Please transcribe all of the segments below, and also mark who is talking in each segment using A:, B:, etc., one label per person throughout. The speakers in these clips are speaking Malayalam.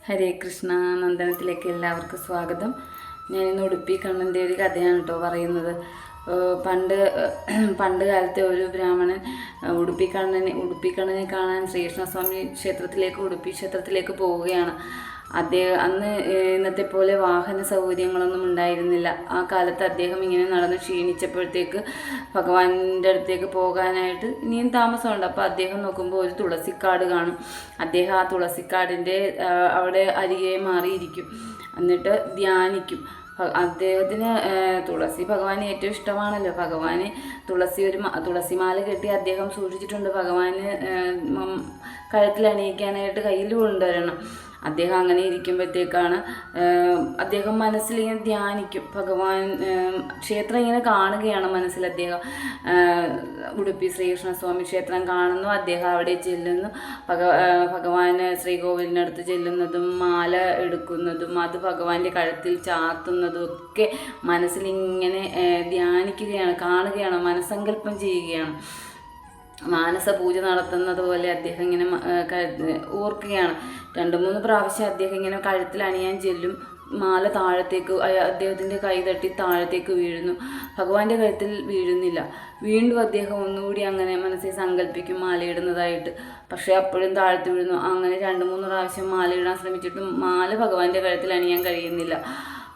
A: ഹരേ കൃഷ്ണ. നന്ദനത്തിലേക്ക് എല്ലാവർക്കും സ്വാഗതം. ഞാനിന്ന് ഉടുപ്പി കണ്ണൻ്റെ ഒരു കഥയാണ് കേട്ടോ പറയുന്നത്. പണ്ട് പണ്ട് കാലത്തെ ഒരു ബ്രാഹ്മണൻ ഉടുപ്പിക്കണ്ണനെ കാണാൻ ശ്രീകൃഷ്ണസ്വാമി ഉടുപ്പി ക്ഷേത്രത്തിലേക്ക് പോവുകയാണ്. അന്ന് ഇന്നത്തെ പോലെ വാഹന സൗകര്യങ്ങളൊന്നും ഉണ്ടായിരുന്നില്ല. ആ കാലത്ത് അദ്ദേഹം ഇങ്ങനെ നടന്ന് ക്ഷീണിച്ചപ്പോഴത്തേക്ക് ഭഗവാന്റെ അടുത്തേക്ക് പോകാനായിട്ട് ഇനിയും താമസമുണ്ട്. അപ്പോൾ അദ്ദേഹം നോക്കുമ്പോൾ ഒരു തുളസിക്കാട് കാണും. അദ്ദേഹം ആ തുളസിക്കാടിൻ്റെ അവിടെ അരികെ മാറിയിരിക്കും. എന്നിട്ട് ധ്യാനിക്കും. അദ്ദേഹത്തിന് തുളസി ഭഗവാന് ഏറ്റവും ഇഷ്ടമാണല്ലോ. ഭഗവാന് തുളസിമാല കെട്ടി അദ്ദേഹം സൂക്ഷിച്ചിട്ടുണ്ട്. ഭഗവാന് കഴുത്തിൽ അണിയിക്കാനായിട്ട് കയ്യിൽ കൊണ്ടുവരണം. അദ്ദേഹം അങ്ങനെ ഇരിക്കുമ്പോഴത്തേക്കാണ് അദ്ദേഹം മനസ്സിലിങ്ങനെ ധ്യാനിക്കും. ക്ഷേത്രം ഇങ്ങനെ കാണുകയാണ് മനസ്സിൽ. അദ്ദേഹം ഉടുപ്പി ശ്രീകൃഷ്ണസ്വാമി ക്ഷേത്രം കാണുന്നു. അദ്ദേഹം അവിടെ ചെല്ലുന്നു. ഭഗവാന് ശ്രീകോവിലിനടുത്ത് ചെല്ലുന്നതും മാല എടുക്കുന്നതും അത് ഭഗവാന്റെ കഴുത്തിൽ ചാർത്തുന്നതും ഒക്കെ മനസ്സിലിങ്ങനെ ധ്യാനിക്കുകയാണ്, കാണുകയാണ്, മനസ്സങ്കല്പം ചെയ്യുകയാണ്. മാനസ പൂജ നടത്തുന്നത് പോലെ അദ്ദേഹം ഇങ്ങനെ ഓർക്കുകയാണ്. 2-3 പ്രാവശ്യം അദ്ദേഹം ഇങ്ങനെ കഴുത്തിൽ അണിയാൻ ചെല്ലും. മാല താഴത്തേക്ക് അദ്ദേഹത്തിൻ്റെ കൈ തട്ടി താഴത്തേക്ക് വീഴുന്നു. ഭഗവാന്റെ കഴുത്തിൽ വീഴുന്നില്ല. വീണ്ടും അദ്ദേഹം ഒന്നുകൂടി അങ്ങനെ മനസ്സിൽ സങ്കല്പിക്കും മാലയിടുന്നതായിട്ട്. പക്ഷേ അപ്പോഴും താഴത്ത് വീഴുന്നു. അങ്ങനെ 2-3 പ്രാവശ്യം മാലയിടാൻ ശ്രമിച്ചിട്ടും മാല ഭഗവാന്റെ കഴുത്തിൽ അണിയാൻ കഴിയുന്നില്ല.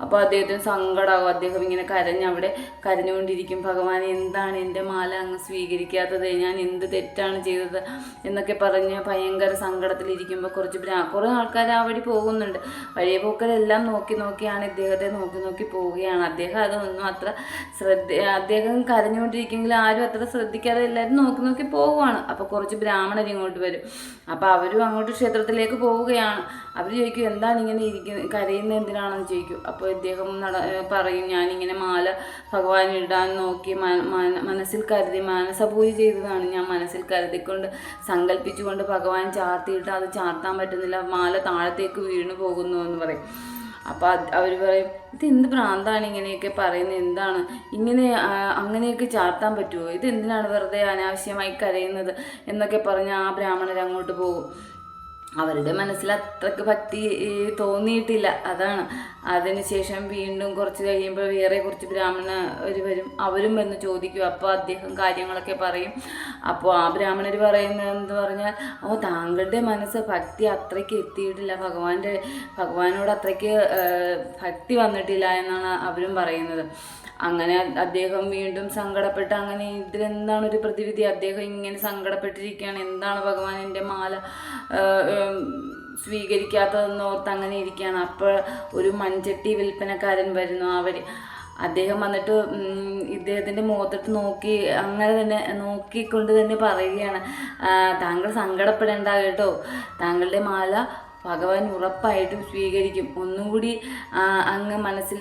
A: അപ്പോൾ അദ്ദേഹത്തിന് സങ്കടമാകും. അദ്ദേഹം ഇങ്ങനെ അവിടെ കരഞ്ഞുകൊണ്ടിരിക്കും. ഭഗവാൻ, എന്താണ് എൻ്റെ മാല അങ്ങ് സ്വീകരിക്കാത്തത്? ഞാൻ എന്ത് തെറ്റാണ് ചെയ്തത് എന്നൊക്കെ പറഞ്ഞ് ഭയങ്കര സങ്കടത്തിലിരിക്കുമ്പോൾ കുറേ ആൾക്കാർ ആ വഴി പോകുന്നുണ്ട്. വഴിയെ പോക്കരെല്ലാം നോക്കിയാണ് ഇദ്ദേഹത്തെ നോക്കി പോവുകയാണ്. അദ്ദേഹം അതൊന്നും അത്ര അദ്ദേഹം കരഞ്ഞുകൊണ്ടിരിക്കുമെങ്കിൽ ആരും അത്ര ശ്രദ്ധിക്കാതെ എല്ലാവരും നോക്കി പോവുകയാണ്. അപ്പോൾ കുറച്ച് ബ്രാഹ്മണർ ഇങ്ങോട്ട് വരും. അപ്പോൾ അവരും അങ്ങോട്ട് ക്ഷേത്രത്തിലേക്ക് പോവുകയാണ്. അവർ ചോദിക്കും, എന്താണ് ഇങ്ങനെ കരയുന്നത് എന്തിനാണെന്ന് ചോദിക്കും. അപ്പോൾ ഇദ്ദേഹം പറയും, ഞാനിങ്ങനെ മാല ഭഗവാൻ ഇടാൻ നോക്കി മനസ്സിൽ കരുതി മാനസപൂജ ചെയ്തതാണ്. ഞാൻ മനസ്സിൽ കരുതിക്കൊണ്ട് സങ്കല്പിച്ചുകൊണ്ട് ഭഗവാൻ ചാർത്തിയിട്ട് അത് ചാർത്താൻ പറ്റുന്നില്ല, മാല താഴത്തേക്ക് വീണു പോകുന്നു എന്ന് പറയും. അപ്പോൾ അവർ പറയും, ഇതെന്ത് ഭ്രാന്താണ് ഇങ്ങനെയൊക്കെ പറയുന്നത്? എന്താണ് അങ്ങനെയൊക്കെ ചാർത്താൻ പറ്റുമോ? ഇതെന്തിനാണ് വെറുതെ അനാവശ്യമായി കരയുന്നത് എന്നൊക്കെ പറഞ്ഞ് ആ ബ്രാഹ്മണർ അങ്ങോട്ട് പോകും. അവരുടെ മനസ്സിൽ അത്രയ്ക്ക് ഭക്തി തോന്നിയിട്ടില്ല, അതാണ്. അതിനുശേഷം വീണ്ടും കുറച്ച് കഴിയുമ്പോൾ വേറെ കുറച്ച് ബ്രാഹ്മണർ വരും. അവരും വന്ന് ചോദിക്കും. അപ്പോൾ അദ്ദേഹം കാര്യങ്ങളൊക്കെ പറയും. അപ്പോൾ ആ ബ്രാഹ്മണർ പറയുന്നത് എന്ന് പറഞ്ഞാൽ, താങ്കളുടെ മനസ്സ് ഭക്തി അത്രയ്ക്ക് എത്തിയിട്ടില്ല, ഭഗവാനോട് അത്രയ്ക്ക് ഭക്തി വന്നിട്ടില്ല എന്നാണ് അവരും പറയുന്നത്. അങ്ങനെ അദ്ദേഹം വീണ്ടും സങ്കടപ്പെട്ട്, അങ്ങനെ ഇതിലെന്താണ് ഒരു പ്രതിവിധി? അദ്ദേഹം ഇങ്ങനെ സങ്കടപ്പെട്ടിരിക്കുകയാണ്. എന്താണ് ഭഗവാൻ എൻ്റെ മാല സ്വീകരിക്കാത്തതെന്നോർത്ത് അങ്ങനെ ഇരിക്കുകയാണ്. അപ്പോൾ ഒരു മൺചട്ടി വിൽപ്പനക്കാരൻ വരുന്നു. അദ്ദേഹം വന്നിട്ട് ഇദ്ദേഹത്തിൻ്റെ മുഖത്തിട്ട് നോക്കി അങ്ങനെ തന്നെ നോക്കിക്കൊണ്ട് തന്നെ പറയുകയാണ്, താങ്കൾ സങ്കടപ്പെടേണ്ട കേട്ടോ, താങ്കളുടെ മാല ഭഗവാൻ ഉറപ്പായിട്ടും സ്വീകരിക്കും. ഒന്നുകൂടി അങ്ങ് മനസ്സിൽ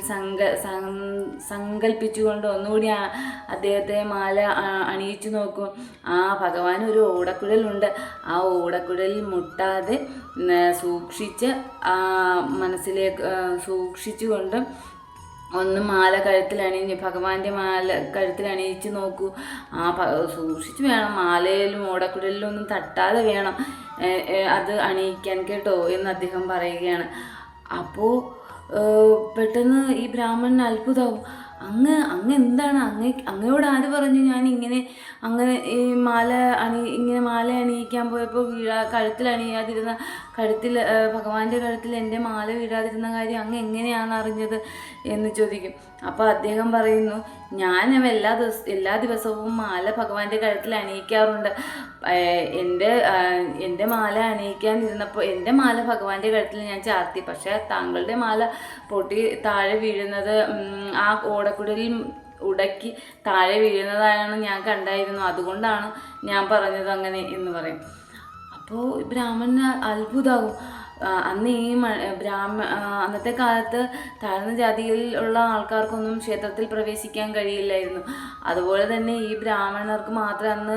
A: സങ്കല്പിച്ചുകൊണ്ട് ഒന്നുകൂടി അദ്ദേഹത്തെ മാല അണിയിച്ചു നോക്കും. ഭഗവാൻ ഒരു ഓടക്കുഴലുണ്ട്. ആ ഓടക്കുഴലിൽ മുട്ടാതെ സൂക്ഷിച്ച് മനസ്സിലേക്ക് സൂക്ഷിച്ചുകൊണ്ട് ഒന്ന് മാല ഭഗവാന്റെ മാല കഴുത്തിൽ അണിയിച്ച് നോക്കൂ. സൂക്ഷിച്ച് വേണം, മാലയിലും ഓടക്കുഴലിലും ഒന്നും തട്ടാതെ വേണം അത് അണിയിക്കാൻ കേട്ടോ എന്ന് അദ്ദേഹം പറയുകയാണ്. അപ്പോൾ പെട്ടെന്ന് ഈ ബ്രാഹ്മണൻ അത്ഭുതമാവും. അങ്ങ് എന്താണ് അങ്ങയോട് ആര് പറഞ്ഞു ഞാൻ അങ്ങനെ ഈ മാല അണിയിക്കാൻ പോയപ്പോൾ ഭഗവാന്റെ കഴുത്തിൽ എൻ്റെ മാല വീഴാതിരുന്ന കാര്യം അങ്ങ് എങ്ങനെയാണ് അറിഞ്ഞത് എന്ന് ചോദിക്കും. അപ്പോൾ അദ്ദേഹം പറയുന്നു, ഞാൻ എല്ലാ ദിവസവും മാല ഭഗവാന്റെ കഴുത്തിൽ അണിയിക്കാറുണ്ട്. എൻ്റെ മാല അണിയിക്കാനിരുന്നപ്പോൾ എൻ്റെ മാല ഭഗവാന്റെ കഴുത്തിൽ ഞാൻ ചാർത്തി. പക്ഷേ താങ്കളുടെ മാല പൊട്ടി താഴെ വീഴുന്നത് ആ ഓടക്കുടലിൽ ഉടക്കി താഴെ വീഴുന്നതായാണ് ഞാൻ കണ്ടായിരുന്നു. അതുകൊണ്ടാണ് ഞാൻ പറഞ്ഞത് അങ്ങനെ എന്ന് പറയും. അപ്പോൾ ബ്രാഹ്മണന് അത്ഭുതമാകും. അന്നത്തെ കാലത്ത് താഴ്ന്ന ജാതിയിൽ ഉള്ള ആൾക്കാർക്കൊന്നും ക്ഷേത്രത്തിൽ പ്രവേശിക്കാൻ കഴിയില്ലായിരുന്നു. അതുപോലെ തന്നെ ഈ ബ്രാഹ്മണർക്ക് മാത്രമേ അന്ന്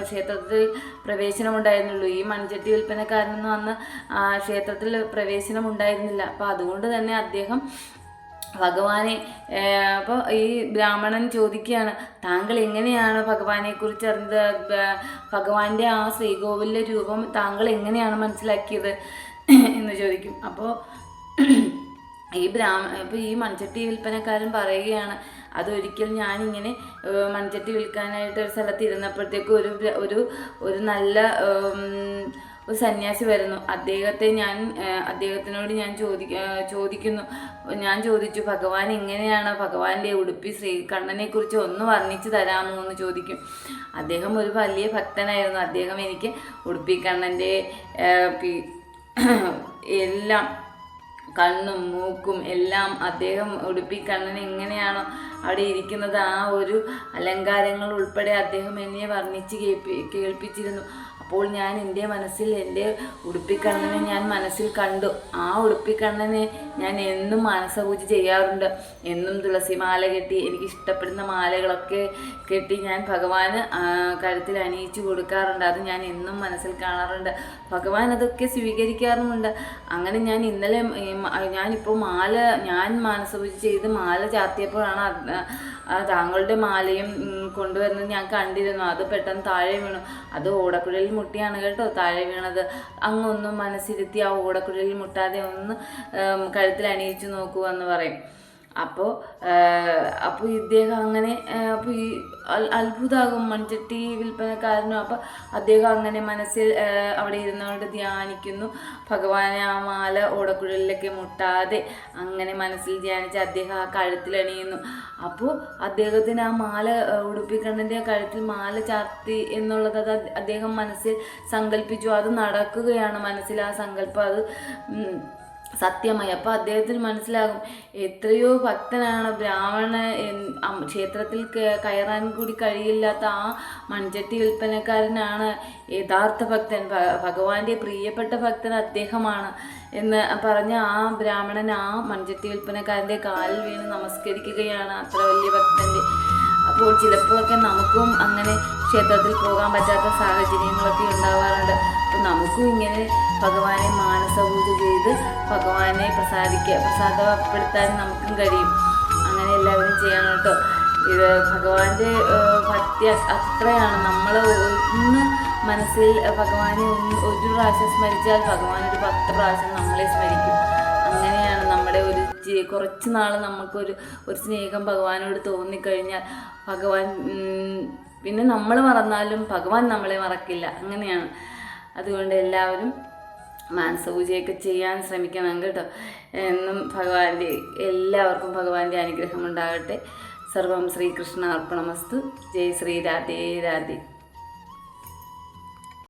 A: ക്ഷേത്രത്തിൽ പ്രവേശനം ഉണ്ടായിരുന്നുള്ളൂ. ഈ മൺചട്ടി വിൽപ്പനക്കാരനൊന്നും അന്ന് ക്ഷേത്രത്തിൽ പ്രവേശനം ഉണ്ടായിരുന്നില്ല. അപ്പോൾ അതുകൊണ്ട് തന്നെ അദ്ദേഹം ഭഗവാനെ അപ്പോൾ ഈ ബ്രാഹ്മണൻ ചോദിക്കുകയാണ്, താങ്കൾ എങ്ങനെയാണ് ഭഗവാനെക്കുറിച്ച് അറിഞ്ഞത്? ഭഗവാന്റെ ആ ശ്രീകോവിലിലെ രൂപം താങ്കൾ എങ്ങനെയാണ് മനസ്സിലാക്കിയത്? എന്ന് ചോദിക്കും. അപ്പോൾ അപ്പോൾ ഈ മൺചട്ടി വിൽപ്പനക്കാരൻ പറയുകയാണ്, അതൊരിക്കൽ ഞാനിങ്ങനെ മൺചട്ടി വിൽക്കാനായിട്ട് ഒരു സ്ഥലത്ത് ഇരുന്നപ്പോഴത്തേക്കും ഒരു നല്ല ഒരു സന്യാസി വരുന്നു. അദ്ദേഹത്തിനോട് ഞാൻ ചോദിച്ചു, ഭഗവാൻ എങ്ങനെയാണ്, ഭഗവാന്റെ ഉടുപ്പി ശ്രീകണ്ഠനെ കുറിച്ച് ഒന്ന് വർണ്ണിച്ചു തരാമോ എന്ന് ചോദിക്കും. അദ്ദേഹം ഒരു വലിയ ഭക്തനായിരുന്നു. അദ്ദേഹം എനിക്ക് ഉടുപ്പി കണ്ണൻ്റെ എല്ലാം കണ്ണും മൂക്കും എല്ലാം അദ്ദേഹം ഉടുപ്പി കണ്ണൻ എങ്ങനെയാണോ അവിടെ ഇരിക്കുന്നത് ആ ഒരു അലങ്കാരങ്ങൾ ഉൾപ്പെടെ അദ്ദേഹം എന്നെ വർണ്ണിച്ച് കേൾപ്പിച്ചിരുന്നു. അപ്പോൾ ഞാൻ എൻ്റെ ഉടുപ്പിക്കണ്ണനെ ഞാൻ മനസ്സിൽ കണ്ടു. ആ ഉടുപ്പിക്കണ്ണനെ ഞാൻ എന്നും മാനസപൂജ ചെയ്യാറുണ്ട്. എന്നും തുളസിമാല കെട്ടി, എനിക്ക് ഇഷ്ടപ്പെടുന്ന മാലകളൊക്കെ കെട്ടി ഞാൻ ഭഗവാന് കഴുത്തിൽ അണിയിച്ചു കൊടുക്കാറുണ്ട്. അത് ഞാൻ എന്നും മനസ്സിൽ കാണാറുണ്ട്. ഭഗവാൻ അതൊക്കെ സ്വീകരിക്കാറുമുണ്ട്. അങ്ങനെ ഞാനിപ്പോൾ ഞാൻ മാനസപൂജ ചെയ്ത് മാല ചാർത്തിയപ്പോഴാണ് താങ്കളുടെ മാലയും കൊണ്ടുവരുന്നത് ഞാൻ കണ്ടിരുന്നു. അത് പെട്ടെന്ന് താഴെ വീണു. അത് ഓടക്കുഴലിൽ മുട്ടിയാണ് കേട്ടോ താഴെ വീണത്. അങ്ങൊന്നും മനസ്സിരുത്തി ആ ഓടക്കുഴലിൽ മുട്ടാതെ ഒന്ന് കഴുത്തിൽ അണിയിച്ചു നോക്കൂ എന്ന് പറയും. അപ്പോൾ ഇദ്ദേഹം അങ്ങനെ ഈ അത്ഭുതമാകും മൺചട്ടി വിൽപ്പനക്കാരനും. അപ്പോൾ അദ്ദേഹം അങ്ങനെ മനസ്സിൽ അവിടെ ഇരുന്നുകൊണ്ട് ധ്യാനിക്കുന്നു. ഭഗവാനെ ആ മാല ഓടക്കുഴലിലൊക്കെ മുട്ടാതെ അങ്ങനെ മനസ്സിൽ ധ്യാനിച്ച് അദ്ദേഹം ആ കഴുത്തിലണിയുന്നു. അപ്പോൾ അദ്ദേഹത്തിന് ആ മാല ഉടുപ്പിക്കണ്ണൻ്റെ കഴുത്തിൽ മാല ചാർത്തി എന്നുള്ളത് അദ്ദേഹം മനസ്സിൽ സങ്കല്പിച്ചു. അത് നടക്കുകയാണ് മനസ്സിൽ ആ സങ്കല്പം, അത് സത്യമായി. അപ്പോൾ അദ്ദേഹത്തിന് മനസ്സിലാകും എത്രയോ ഭക്തനാണ് ക്ഷേത്രത്തിൽ കയറാൻ കൂടി കഴിയില്ലാത്ത ആ മൺചട്ടി വിൽപ്പനക്കാരനാണ് യഥാർത്ഥ ഭക്തൻ, ഭഗവാന്റെ പ്രിയപ്പെട്ട ഭക്തൻ അദ്ദേഹമാണ് എന്ന് പറഞ്ഞ് ആ ബ്രാഹ്മണൻ ആ മൺചട്ടി വിൽപ്പനക്കാരൻ്റെ കാലിൽ വീണ് നമസ്കരിക്കുകയാണ്, അത്ര വലിയ ഭക്തൻ്റെ. അപ്പോൾ ചിലപ്പോഴൊക്കെ നമുക്കും അങ്ങനെ ക്ഷേത്രത്തിൽ പോകാൻ പറ്റാത്ത സാഹചര്യങ്ങളൊക്കെ ഉണ്ടാവാറുണ്ട്. അപ്പോൾ നമുക്കും ഇങ്ങനെ ഭഗവാനെ മാനസപൂജ ചെയ്ത് ഭഗവാനെ പ്രസാദപ്പെടുത്താൻ നമുക്കും കഴിയും. അങ്ങനെ എല്ലാവരും ചെയ്യണം കേട്ടോ. ഇത് ഭഗവാന്റെ ഭക്തി അത്രയാണ്. നമ്മൾ ഒന്ന് മനസ്സിൽ ഭഗവാനെ ഒരു പ്രാവശ്യം സ്മരിച്ചാൽ ഭഗവാൻ ഒരു 10 പ്രാവശ്യം നമ്മളെ സ്മരിക്കും. അങ്ങനെയാണ് നമ്മുടെ കുറച്ച് നാൾ നമുക്കൊരു സ്നേഹം ഭഗവാനോട് തോന്നിക്കഴിഞ്ഞാൽ ഭഗവാൻ പിന്നെ നമ്മൾ മറന്നാലും ഭഗവാൻ നമ്മളെ മറക്കില്ല. അങ്ങനെയാണ്. അതുകൊണ്ട് എല്ലാവരും മാനസപൂജയൊക്കെ ചെയ്യാൻ ശ്രമിക്കണം കേട്ടോ. എന്നും എല്ലാവർക്കും ഭഗവാന്റെ അനുഗ്രഹം ഉണ്ടാകട്ടെ. സർവം ശ്രീകൃഷ്ണ അർപ്പണമസ്തു. ജയ് ശ്രീ രാധേ രാധേ.